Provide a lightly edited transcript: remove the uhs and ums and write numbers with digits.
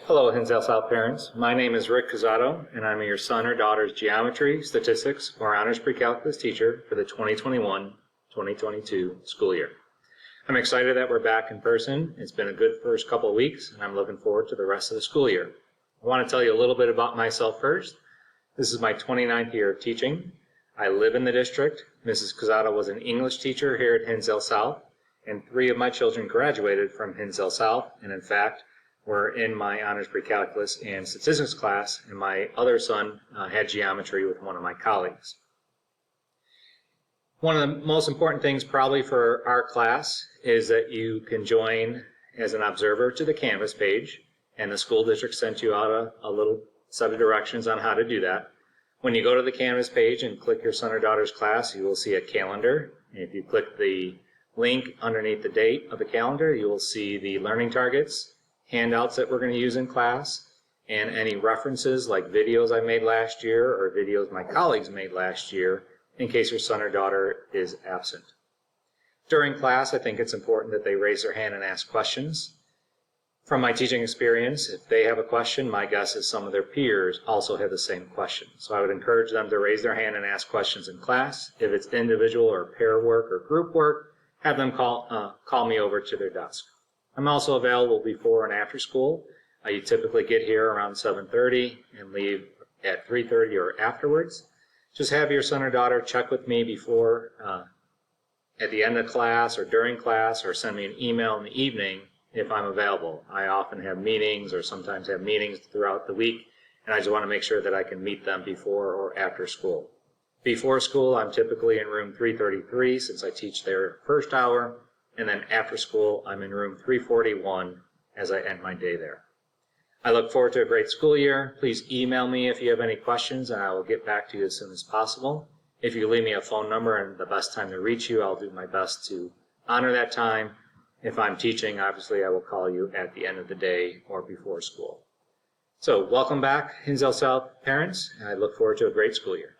Hello, Hinsdale South parents. My name is Rick Cazzato, and I'm your son or daughter's geometry, statistics, or honors pre-calculus teacher for the 2021-2022 school year. I'm excited that we're back in person. It's been a good first couple of weeks, and I'm looking forward to the rest of the school year. I want to tell you a little bit about myself first. This is my 29th year of teaching. I live in the district. Mrs. Cazzato was an English teacher here at Hinsdale South, and 3 of my children graduated from Hinsdale South, and in fact, were in my honors pre-calculus and statistics class, and my other son had geometry with one of my colleagues. One of the most important things probably for our class is that you can join as an observer to the Canvas page, and the school district sent you out a little set of directions on how to do that. When you go to the Canvas page and click your son or daughter's class, you will see a calendar. If you click the link underneath the date of the calendar, you will see the learning targets, handouts that we're going to use in class, and any references like videos I made last year or videos my colleagues made last year in case your son or daughter is absent. During class, I think it's important that they raise their hand and ask questions. From my teaching experience, if they have a question, my guess is some of their peers also have the same question. So I would encourage them to raise their hand and ask questions in class. If it's individual or pair work or group work, have them call me over to their desk. I'm also available before and after school. You typically get here around 7:30 and leave at 3:30 or afterwards. Just have your son or daughter check with me before, at the end of class or during class, or send me an email in the evening if I'm available. I often have meetings or sometimes have meetings throughout the week, and I just want to make sure that I can meet them before or after school. Before school, I'm typically in room 333 since I teach their first hour. And then after school, I'm in room 341 as I end my day there. I look forward to a great school year. Please email me if you have any questions, and I will get back to you as soon as possible. If you leave me a phone number and the best time to reach you, I'll do my best to honor that time. If I'm teaching, obviously, I will call you at the end of the day or before school. So welcome back, Hinsdale South parents, and I look forward to a great school year.